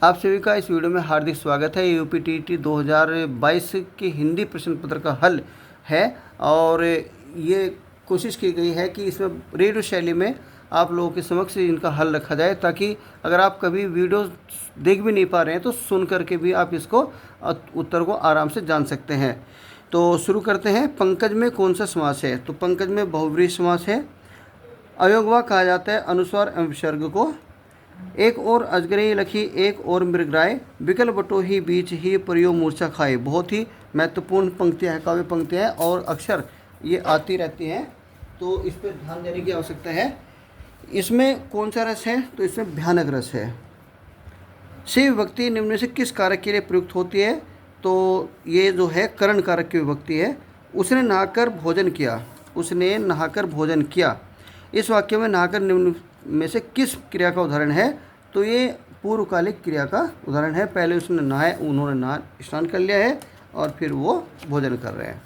आप सभी का इस वीडियो में हार्दिक स्वागत है। यूपीटीटी 2022 के हिंदी प्रश्न पत्र का हल है और ये कोशिश की गई है कि इसमें रेडियो शैली में आप लोगों के समक्ष इनका हल रखा जाए, ताकि अगर आप कभी वीडियो देख भी नहीं पा रहे हैं तो सुन करके भी आप इसको उत्तर को आराम से जान सकते हैं। तो शुरू करते हैं। पंकज में कौन सा समास है? तो पंकज में बहुव्रीहि समास है। अयोगवा कहा जाता है अनुस्वार एवं विसर्ग को। एक और अजगरे लखी एक और मृगराय, विकल बटो ही बीच ही परियो मूर्छा खाए। बहुत ही महत्वपूर्ण पंक्तियाँ हैं, काव्य पंक्तियाँ हैं और अक्सर ये आती रहती हैं, तो इस पर ध्यान देने की आवश्यकता है। इसमें कौन सा रस है? तो इसमें भयानक रस है। से विभक्ति निम्न में से किस कारक के लिए प्रयुक्त होती है? तो ये जो है करण कारक की विभक्ति है। उसने नहाकर भोजन किया। उसने नहाकर भोजन किया। इस वाक्य में नहाकर निम्न में से किस क्रिया का उदाहरण है? तो ये पूर्वकालिक क्रिया का उदाहरण है। पहले उसने नहाया, उन्होंने स्नान कर लिया है और फिर वो भोजन कर रहे हैं।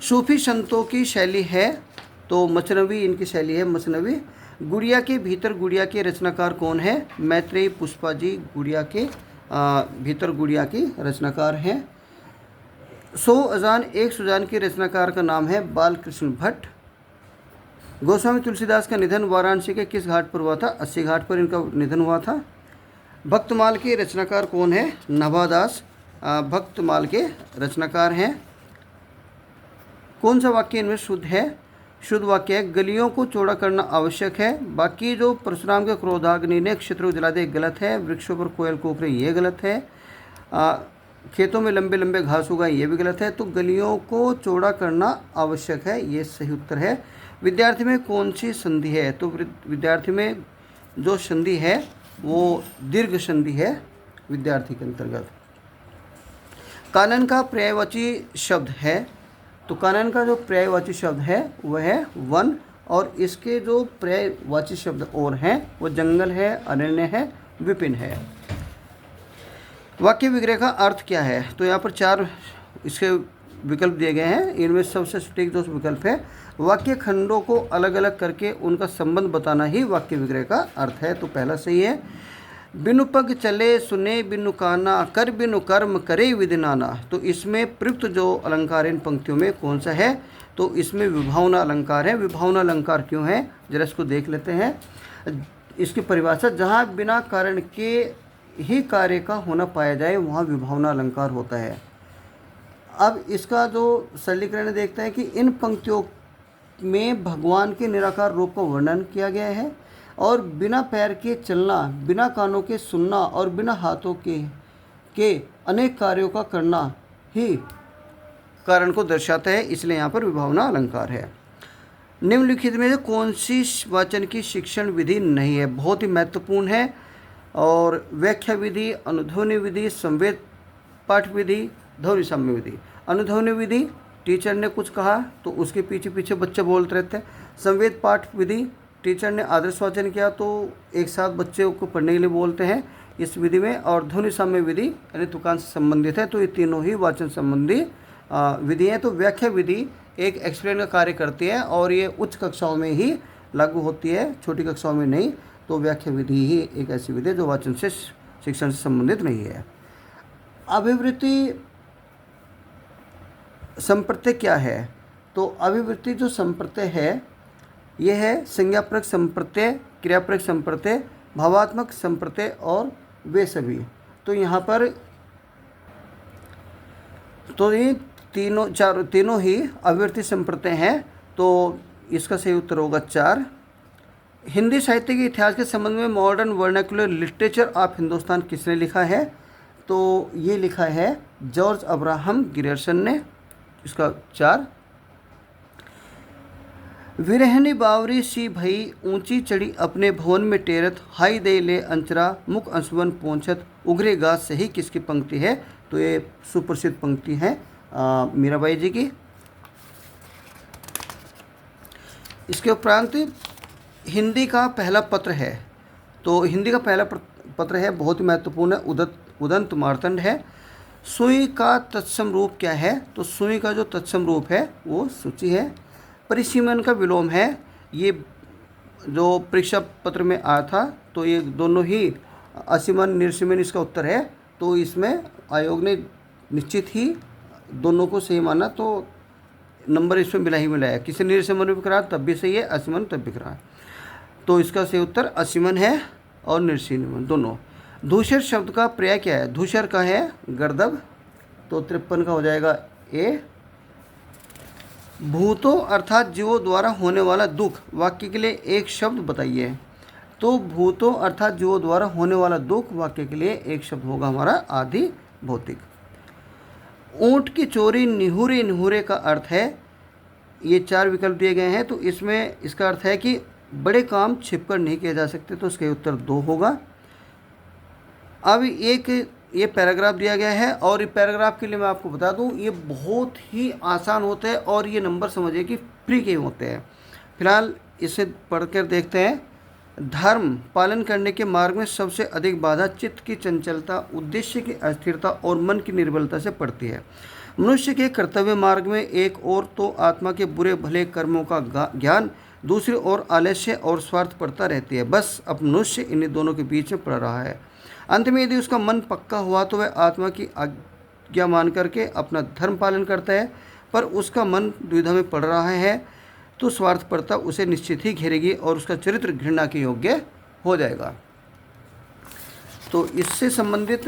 सूफी संतों की शैली है, तो मसनवी इनकी शैली है, मसनवी। गुड़िया के भीतर गुड़िया के रचनाकार कौन है? मैत्रेयी पुष्पा जी गुड़िया के भीतर गुड़िया की रचनाकार हैं। 100 अजान एक सुजान के रचनाकार का नाम है बालकृष्ण भट्ट। गोस्वामी तुलसीदास का निधन वाराणसी के किस घाट पर हुआ था? अस्सी घाट पर इनका निधन हुआ था। भक्तमाल के रचनाकार कौन है? नभादास भक्तमाल के रचनाकार हैं। कौन सा वाक्य इनमें शुद्ध है? शुद्ध वाक्य है गलियों को चौड़ा करना आवश्यक है। बाकी जो परशुराम के क्रोधाग्नि ने क्षेत्र को जला दे गलत है। वृक्षों पर कोयल कोकरे ये गलत है। खेतों में लंबे लंबे घास उगाए ये भी गलत है। तो गलियों को चौड़ा करना आवश्यक है, ये सही उत्तर है। विद्यार्थी में कौन सी संधि है? तो विद्यार्थी में जो संधि है वो दीर्घ संधि है विद्यार्थी के अंतर्गत। कानन का पर्यायवाची शब्द है, तो कानन का जो पर्यायवाची शब्द है वह है वन, और इसके जो पर्यायवाची शब्द और हैं वो जंगल है, अरण्य है, विपिन है। वाक्य विग्रह का अर्थ क्या है? तो यहाँ पर 4 इसके विकल्प दिए गए हैं। इनमें सबसे सटीक जो विकल्प है वाक्य खंडों को अलग अलग करके उनका संबंध बताना ही वाक्य विग्रह का अर्थ है। तो पहला सही है। बिनु पग चले सुने बिनु काना, कर बिनु कर्म करे विधि नाना। तो इसमें प्रयुक्त जो अलंकार इन पंक्तियों में कौन सा है? तो इसमें विभावना अलंकार है। विभावना अलंकार क्यों है जरा इसको देख लेते हैं। इसकी परिभाषा, जहाँ बिना कारण के ही कार्य का होना पाया जाए वहाँ विभावना अलंकार होता है। अब इसका जो सरलीकरण देखते हैं कि इन पंक्तियों में भगवान के निराकार रूप का वर्णन किया गया है और बिना पैर के चलना, बिना कानों के सुनना और बिना हाथों के अनेक कार्यों का करना ही कारण को दर्शाता है, इसलिए यहाँ पर विभावना अलंकार है। निम्नलिखित में से कौन सी वाचन की शिक्षण विधि नहीं है? बहुत ही महत्वपूर्ण है। और व्याख्या विधि, अनुध्वनि विधि, संवेद पाठ विधि, ध्वनि साम्य विधि। अनुध्वनि विधि टीचर ने कुछ कहा तो उसके पीछे पीछे बच्चे बोलते रहते हैं। संवेद पाठ विधि टीचर ने आदर्श वाचन किया तो एक साथ बच्चे को पढ़ने के लिए बोलते हैं इस विधि में। और ध्वनि साम्य विधि यानी तुकान से संबंधित है। तो ये तीनों ही वाचन संबंधी विधि हैं। तो व्याख्या विधि एक एक्सप्लेन का कार्य करती है और ये उच्च कक्षाओं में ही लागू होती है, छोटी कक्षाओं में नहीं। तो व्याख्या विधि ही एक ऐसी विधि है जो वाचन से शिक्षण से संबंधित नहीं है। अभिवृत्ति संप्रत्यय क्या है? तो अभिवृत्ति जो संप्रत्यय है यह है संज्ञापरक संप्रत्यय, क्रियापरक संप्रत्यय, भावात्मक संप्रत्यय और वे सभी। तो यहाँ पर तो ये तीनों ही अभिवृत्ति संप्रत्यय हैं। तो इसका सही उत्तर होगा 4। हिंदी साहित्य के इतिहास के संबंध में modern vernacular literature of Hindustan किसने लिखा है? तो ये लिखा है जॉर्ज अब्राहम गियर्सन ने। इसका 4। विरहनी बावरी सी भई ऊंची चढ़ी अपने भवन में टेरत, हाई दे ले अंचरा मुख अंशुवन पहुंचत, उघरे गाज सही किसकी पंक्ति है? तो ये सुप्रसिद्ध पंक्ति है मीराबाई जी की। इसके उपरांत हिंदी का पहला पत्र है। तो हिंदी का पहला पत्र है, बहुत ही महत्वपूर्ण है, उदंत मार्तंड है। सुई का तत्सम रूप क्या है? तो सुई का जो तत्सम रूप है वो सूची है। परिसीमन का विलोम है, ये जो परीक्षा पत्र में आया था। तो ये दोनों ही असीमन निर्सीमन इसका उत्तर है। तो इसमें आयोग ने निश्चित ही दोनों को सही माना, तो नंबर इसमें मिला ही मिला है। किसी निर्सीमन भी करा तब भी सही है, असीमन तब भी करा। तो इसका सही उत्तर असीमन है और निर्सीमन दोनों। धूसर शब्द का पर्याय क्या है? धूसर का है गर्दभ, तो 53 का हो जाएगा ए। भूतों अर्थात जीवों द्वारा होने वाला दुख वाक्य के लिए एक शब्द बताइए। तो भूतों अर्थात जीवों द्वारा होने वाला दुख वाक्य के लिए एक शब्द होगा हमारा आदि भौतिक। ऊंट की चोरी निहुरे निहुरे का अर्थ है, ये 4 विकल्प दिए गए हैं, तो इसमें इसका अर्थ है कि बड़े काम छिपकर नहीं किए जा सकते, तो इसका उत्तर 2 होगा। अब एक ये पैराग्राफ दिया गया है, और ये पैराग्राफ के लिए मैं आपको बता दूं ये बहुत ही आसान होता है और ये नंबर समझिए कि फ्री के होते हैं। फिलहाल इसे पढ़कर देखते हैं। धर्म पालन करने के मार्ग में सबसे अधिक बाधा चित्त की चंचलता, उद्देश्य की अस्थिरता और मन की निर्बलता से पड़ती है। मनुष्य के कर्तव्य मार्ग में एक ओर तो आत्मा के बुरे भले कर्मों का ज्ञान, दूसरी ओर आलस्य और स्वार्थ पड़ता रहती है। बस अब मनुष्य इन्हीं दोनों के बीच में पड़ रहा है। अंत में यदि उसका मन पक्का हुआ तो वह आत्मा की आज्ञा मान करके अपना धर्म पालन करता है, पर उसका मन द्विधा में पड़ रहा है तो स्वार्थपरता उसे निश्चित ही घेरेगी और उसका चरित्र घृणा के योग्य हो जाएगा। तो इससे संबंधित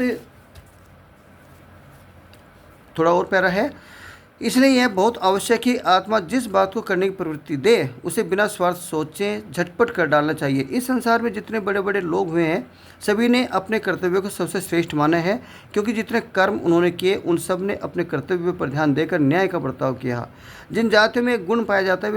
थोड़ा और पैरा है। इसलिए यह बहुत आवश्यक है आत्मा जिस बात को करने की प्रवृत्ति दे उसे बिना स्वार्थ सोचे झटपट कर डालना चाहिए। इस संसार में जितने बड़े बड़े लोग हुए हैं सभी ने अपने कर्तव्यों को सबसे श्रेष्ठ माना है, क्योंकि जितने कर्म उन्होंने किए उन सब ने अपने कर्तव्यों पर ध्यान देकर न्याय का बर्ताव किया। जिन जातियों में गुण पाया जाता है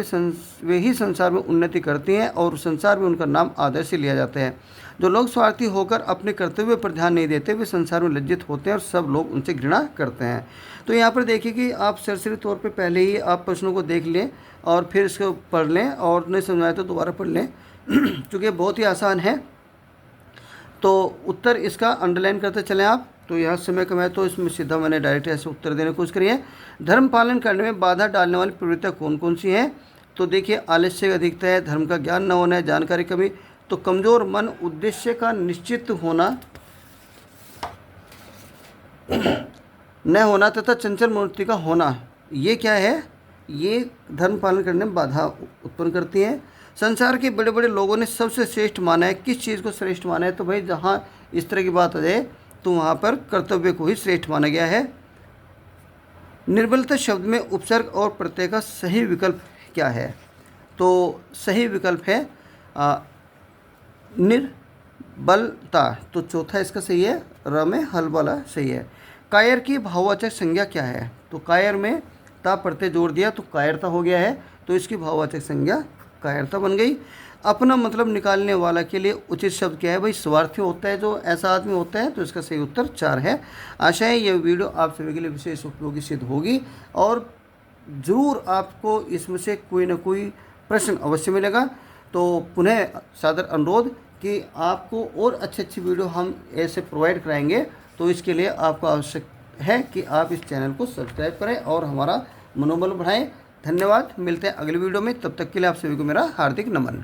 वे ही संसार में उन्नति करती हैं और संसार में उनका नाम आदर से लिया जाता है। जो लोग स्वार्थी होकर अपने कर्तव्य पर ध्यान नहीं देते वे संसार में लज्जित होते हैं और सब लोग उनसे घृणा करते हैं। तो यहाँ पर देखिए कि आप सरसरी तौर पे पहले ही आप प्रश्नों को देख लें और फिर इसको पढ़ लें, और नहीं समझाए तो दोबारा पढ़ लें क्योंकि बहुत ही आसान है। तो उत्तर इसका अंडरलाइन करते चलें आप। तो यहाँ समय कम है तो इसमें सीधा मैंने डायरेक्ट ऐसे उत्तर देने की कोशिश करी है। धर्म पालन करने में बाधा डालने वाली प्रवृत्तियाँ कौन कौन सी हैं? तो देखिए, आलस्य अधिकता है, धर्म का ज्ञान न होना है, जानकारी कमी, तो कमज़ोर मन, उद्देश्य का निश्चित होना न होना तथा चंचल मूर्ति का होना, ये क्या है? ये धर्म पालन करने में बाधा उत्पन्न करती हैं। संसार के बड़े बड़े लोगों ने सबसे श्रेष्ठ माना है। किस चीज़ को श्रेष्ठ माना है? तो भाई जहाँ इस तरह की बात आ जाए तो वहाँ पर कर्तव्य को ही श्रेष्ठ माना गया है। निर्बलता शब्द में उपसर्ग और प्रत्यय का सही विकल्प क्या है? तो सही विकल्प है निर्बलता, तो चौथा इसका सही है, र में हल वाला सही है। कायर की भाववाचक संज्ञा क्या है? तो कायर में ता प्रत्यय जोड़ दिया तो कायरता हो गया है, तो इसकी भाववाचक संज्ञा कायरता बन गई। अपना मतलब निकालने वाला के लिए उचित शब्द क्या है? भाई स्वार्थी होता है जो ऐसा आदमी होता है, तो इसका सही उत्तर 4 है। आशा है यह वीडियो आप सभी के लिए विशेष उपयोगी सिद्ध होगी और ज़रूर आपको इसमें से कोई ना कोई प्रश्न अवश्य मिलेगा। तो पुनः सादर अनुरोध कि आपको और अच्छी वीडियो हम ऐसे प्रोवाइड कराएंगे, तो इसके लिए आपको आवश्यक है कि आप इस चैनल को सब्सक्राइब करें और हमारा मनोबल बढ़ाएं। धन्यवाद, मिलते हैं अगली वीडियो में, तब तक के लिए आप सभी को मेरा हार्दिक नमन।